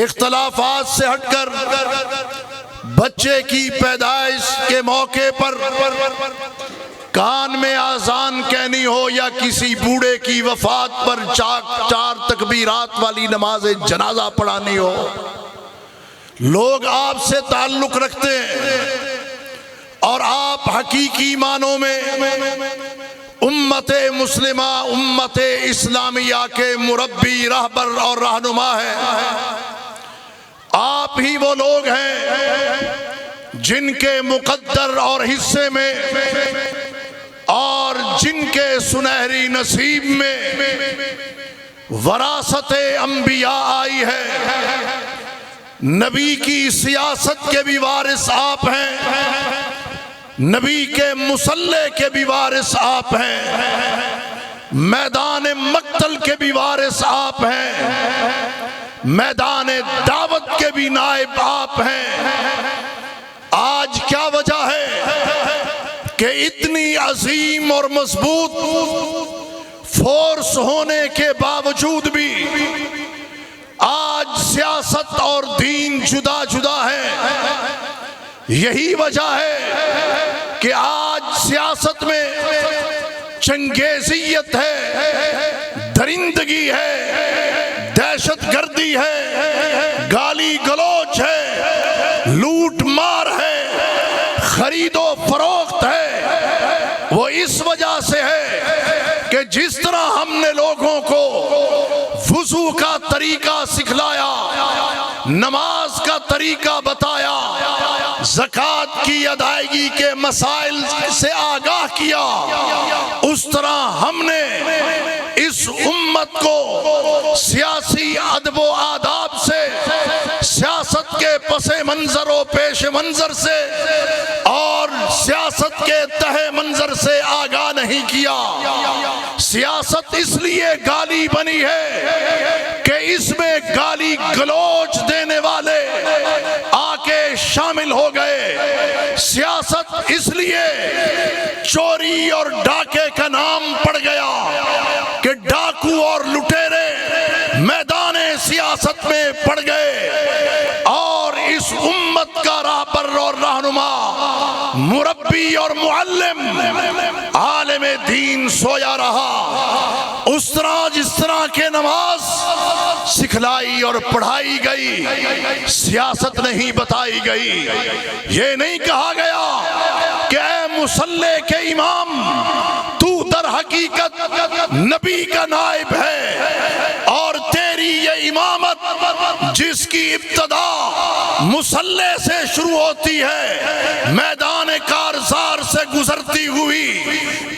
اختلافات سے ہٹ کر بچے کی پیدائش کے موقع پر کان میں اذان کہنی ہو یا کسی بوڑھے کی وفات پر 4 تکبیرات والی نماز جنازہ پڑھانی ہو، لوگ آپ سے تعلق رکھتے ہیں اور آپ حقیقی معنوں میں امت مسلمہ، امت اسلامیہ کے مربی، رہبر اور رہنما ہیں۔ آپ ہی وہ لوگ ہیں جن کے مقدر اور حصے میں اور جن کے سنہری نصیب میں وراثت انبیاء آئی ہے۔ نبی کی سیاست کے بھی وارث آپ ہیں، نبی کے مصلح کے بھی وارث آپ ہیں، میدان مقتل کے بھی وارث آپ ہیں، میدان دعوت کے بھی نائب آپ ہیں۔ آج کیا وجہ ہے کہ اتنی عظیم اور مضبوط فورس ہونے کے باوجود بھی آج سیاست اور دین جدا جدا ہے؟ یہی وجہ ہے کہ آج سیاست میں چنگیزیت ہے، درندگی ہے، دہشت گردی ہے، گالی گلوچ ہے، لوٹ مار ہے، خرید و فروخت ہے۔ وہ اس وجہ سے ہے کہ جس طرح ہم نے لوگوں کو وضو کا طریقہ سکھلایا، نماز کا طریقہ بتایا، زکوٰۃ کی ادائیگی کے مسائل سے آگاہ کیا، اس طرح ہم نے اس امت کو سیاسی ادب و آداب سے، سیاست کے پس منظر و پیش منظر سے اور سیاست کے تہ منظر سے آگاہ نہیں کیا۔ سیاست اس لیے گالی بنی ہے کہ اس میں گالی گلوچ دینے والے آ کے شامل ہو گئے۔ سیاست اس لیے چوری اور ڈاکے کا نام پڑ گیا کہ ڈاکو اور لٹیرے میدان سیاست میں پڑ گئے، اور اس امت کا راہبر اور رہنما، مربی اور معلم، عالم دین سویا رہا۔ اس طرح جس طرح کے نماز سکھلائی اور پڑھائی گئی، سیاست نہیں بتائی گئی۔ یہ نہیں کہا گیا کہ اے مصلی کے امام، تو در حقیقت نبی کا نائب ہے، اور تیری یہ امامت جس کی ابتدا مصلی سے شروع ہوتی ہے، میدان کارزار سے گزرتی ہوئی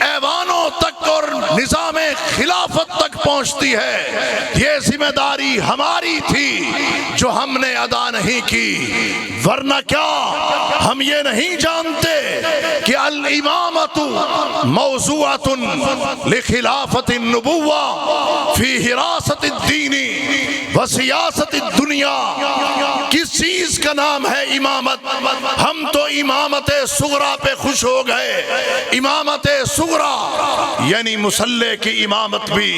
ایوانوں تک اور نظام خلافت تک پہنچتی ہے، یہ ذمہ داری ہماری تھی جو ہم نے ادا نہیں کی۔ ورنہ کیا ہم یہ نہیں جانتے کہ الامامۃ موضوعۃ لخلافت النبوہ فی حراست الدین و سیاست الدنیا؟ کس چیز کا نام ہے امامت؟ ہم تو امامت صغریٰ پہ خوش ہو گئے۔ امامت صغریٰ یعنی مصلی کی امامت بھی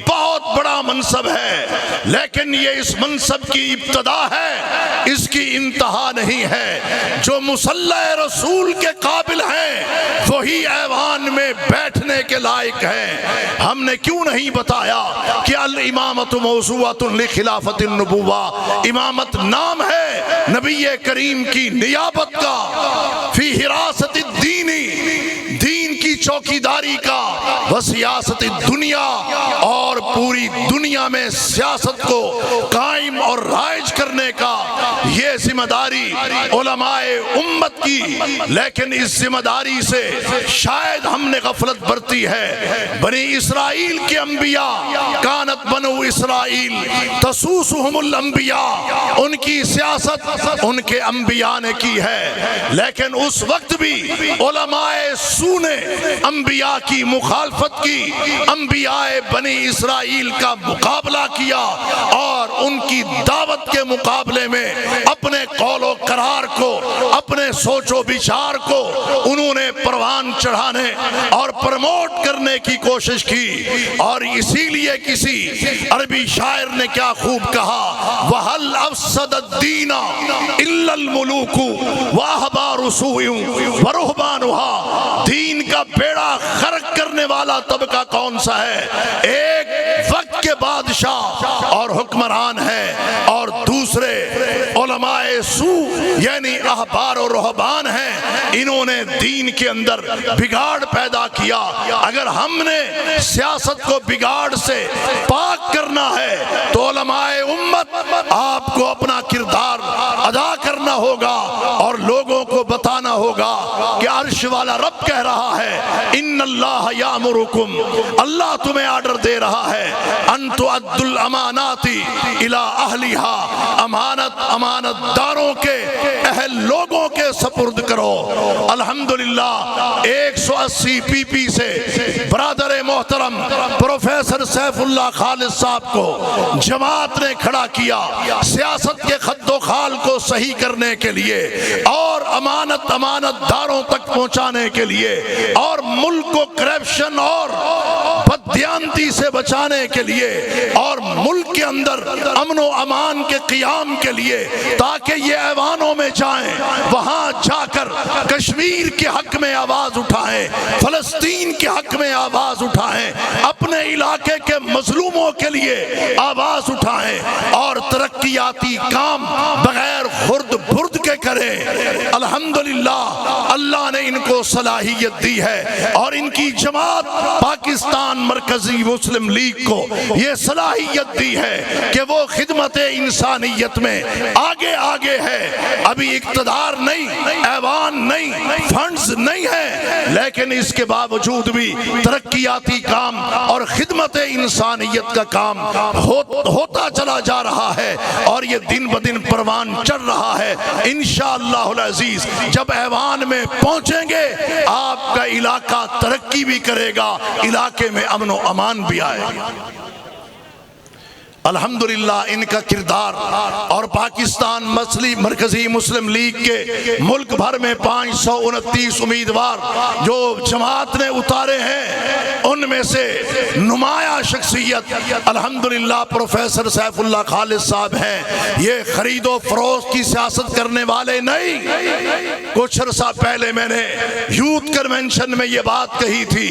بہت بڑا منصب ہے، لیکن یہ اس منصب کی ابتدا ہے، اس کی انتہا نہیں ہے۔ جو مصلی رسول کے قابل ہیں وہی ایوان میں بیٹھنے کے لائق ہیں۔ ہم نے کیوں نہیں بتایا کہ الامامۃ موضوعۃ لخلافت النبوہ؟ امامت نام ہے نبی کریم کی نیابت کا، فی حراست الدین، دین کی چوکیداری کا، و سیاست الدنیا، اور پوری دنیا میں سیاست کو قائم اور رائج کرنے کا۔ یہ ذمہ داری علماء امت کی، لیکن اس ذمہ داری سے شاید ہم نے غفلت برتی ہے۔ بنی اسرائیل کے انبیاء، کانت بنو اسرائیل تسوسہم الانبیاء، ان کی سیاست ان کے انبیاء نے کی ہے، لیکن اس وقت بھی علماء سو نے انبیاء کی مخالفت کی، انبیاء بنی اسرائیل کا مقابلہ کیا اور ان کی دعوت کے مقابلے میں اپنے قول و قرار کو، اپنے سوچ و بچار کو انہوں نے پروان چڑھانے اور پروموٹ کرنے کی کوشش کی۔ اور اسی لیے کسی عربی شاعر نے کیا خوب کہا، وَهَلْ أَفْسَدَ الدِّينَ إِلَّا الْمُلُوكُ وَأَحْبَارُ سُوءٍ وَرُهْبَانُهَا۔ دین کا بیڑا غرق کرنے والا طبقہ کون سا ہے؟ ایک وقت کے بادشاہ اور حکمران ہے، اور دوسرے علماء سوء یعنی احبار و رہبان ہیں۔ انہوں نے دین کے اندر بگاڑ پیدا کیا۔ اگر ہم نے سیاست کو بگاڑ سے پاک کرنا ہے تو علماء امت آپ کو اپنا کردار ادا کرنا ہوگا اور لوگوں کو بتانا ہوگا کہ عرش والا رب کہہ رہا ہے، ان اللہ یامرکم، اللہ تمہیں آرڈر دے رہا ہے، ان تؤدوا الامانات الی اہلھا، امانت داروں کے اہل لوگوں کے سپرد کرو۔ الحمدللہ 180 پی پی سے برادر محترم پروفیسر سیف اللہ خالد صاحب کو جماعت نے کھڑا کیا سیاست کے خط و خال کو صحیح کرنے کے لیے اور امانت داروں تک پہنچانے کے لیے اور ملک کو کرپشن اور بددیانتی سے بچانے کے لیے اور ملک کے اندر امن و امان کے قیام کے لیے، تاکہ یہ ایوانوں میں جائیں، وہاں جا کر کشمیر کے حق میں آواز اٹھائیں، فلسطین کے حق میں آواز اٹھائیں، اپنے علاقے کے مظلوموں کے لیے آواز اٹھائیں اور ترقیاتی کام بغیر خرد برد کے کریں۔ الحمدللہ اللہ نے ان کو صلاحیت دی ہے اور ان کی جماعت پاکستان مرکزی مسلم لیگ کو یہ صلاحیت دی ہے کہ وہ خدمت انسانیت میں آگے ہے۔ ابھی اقتدار نہیں، ایوان نہیں، فنڈز نہیں ہے، لیکن اس کے باوجود بھی ترقیاتی کام اور خدمت انسانیت کا کام ہوتا چلا جا رہا ہے اور یہ دن بدن پروان چڑھ رہا ہے۔ انشاءاللہ العزیز جب ایوان میں پہنچیں گے آپ کا علاقہ ترقی بھی کرے گا، علاقے میں امن و امان بھی آئے گا۔ الحمدللہ ان کا کردار اور پاکستان مرکزی مسلم لیگ کے ملک بھر میں 529 امیدوار جو جماعت نے اتارے ہیں، ان میں سے نمایاں شخصیت الحمدللہ پروفیسر سیف اللہ خالد صاحب ہیں۔ یہ خرید و فروخت کی سیاست کرنے والے نہیں۔ کچھ عرصہ پہلے میں نے یوتھ کنونشن میں یہ بات کہی تھی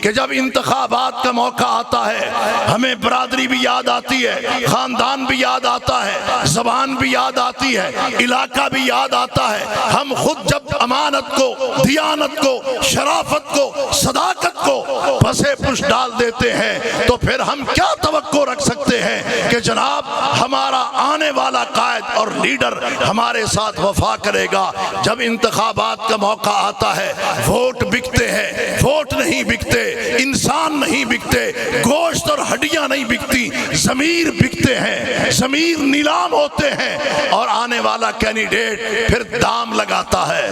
کہ جب انتخابات کا موقع آتا ہے ہمیں برادری بھی یاد آتی ہے، خاندان بھی یاد آتا ہے، زبان بھی یاد آتی ہے، علاقہ بھی یاد آتا ہے۔ ہم خود جب امانت کو، دیانت کو، شرافت کو، صداقت کو پسے پش ڈال دیتے ہیں تو پھر ہم کیا توقع رکھ سکتے ہیں کہ جناب ہمارا آنے والا قائد اور لیڈر ہمارے ساتھ وفا کرے گا۔ جب انتخابات کا موقع آتا ہے ووٹ بکتے ہیں، ووٹ نہیں بکتے، انسان نہیں بکتے، گوشت اور ہڈیاں نہیں بکتی، ضمیر بکتے ہیں، ضمیر نیلام ہوتے ہیں، اور آنے والا کینڈیڈیٹ پھر دام لگاتا ہے،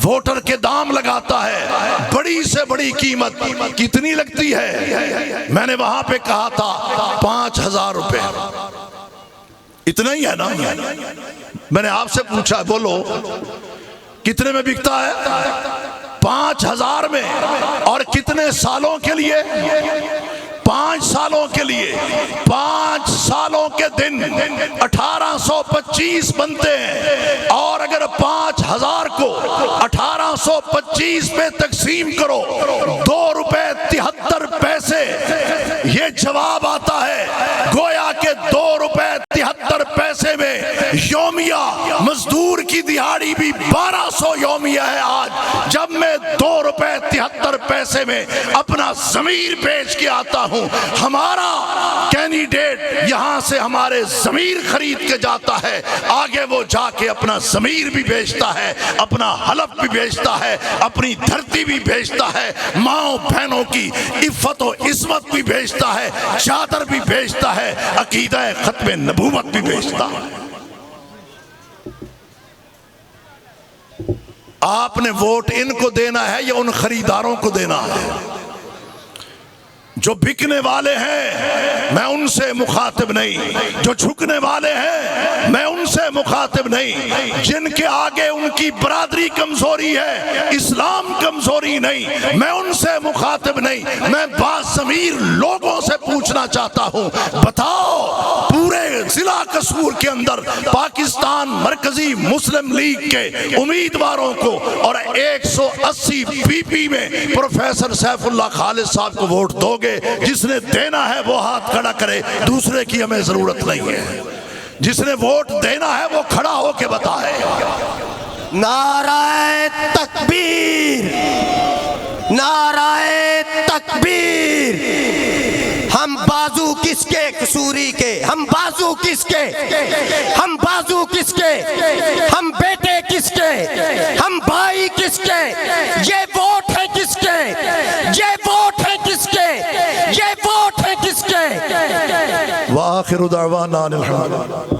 ووٹر کے دام لگاتا ہے۔ بڑی سے بڑی قیمت کتنی لگتی ہے؟ میں نے وہاں پہ کہا تھا 5000 روپے، اتنا ہی ہے نا؟ میں نے آپ سے پوچھا بولو کتنے میں بکتا ہے؟ 5000 میں، اور کتنے سالوں کے لیے؟ 5 سالوں کے لیے۔ 5 سالوں کے دن 1825 بنتے ہیں، اور اگر 5000 کو 1825 پہ تقسیم کرو 2 روپے 73 پیسے، یہ جواب آتا ہے گویا کہ 2 روپے 73 پیسے میں یومیہ مزدور کی دہاڑی بھی 1200 یومیہ ہے آج۔ جب میں 2 روپے 73 پیسے میں اپنا ضمیر بیچ کے آتا ہوں، ہمارا کینڈیڈیٹ یہاں سے ہمارے ضمیر خرید کے جاتا ہے، آگے وہ جا کے اپنا ضمیر بھی بیچتا ہے، اپنا حلف بھی بیچتا ہے، اپنی دھرتی بھی بیچتا ہے، ماں بہنوں کی عفت و عصمت بھی بیچتا ہے، چادر بھی بیچتا ہے، عقیدہ ختم نبوت بھی بیچتا ہے۔ آپ نے ووٹ ان کو دینا ہے یا ان خریداروں کو دینا ہے جو بکنے والے ہیں میں ان سے مخاطب نہیں، جو جھکنے والے ہیں میں ان سے مخاطب نہیں، جن کے آگے ان کی برادری کمزوری ہے اسلام کمزوری نہیں، میں ان سے مخاطب نہیں۔ میں باضمیر لوگوں سے پوچھنا چاہتا ہوں، بتاؤ پورے ضلع قصور کے اندر پاکستان مرکزی مسلم لیگ کے امیدواروں کو اور 180 پی پی میں پروفیسر سیف اللہ خالد صاحب کو ووٹ دو گے؟ جس نے دینا ہے وہ ہاتھ کھڑا کرے، دوسرے کی ہمیں ضرورت نہیں ہے۔ جس نے ووٹ دینا ہے وہ کھڑا ہو کے بتائے۔ نعرہ تکبیر، نعرہ تکبیر۔ ہم بازو کس کے قصوری کے، ہم بازو کس کے، ہم بازو کس کے، ہم بیٹے کس کے، ہم بھائی کس کے، یہ ووٹ ہے کس کے، یہ ووٹ ہے کس کے، یہ ووٹ ہے کس کے۔ وآخر دعوانا الحمد للہ۔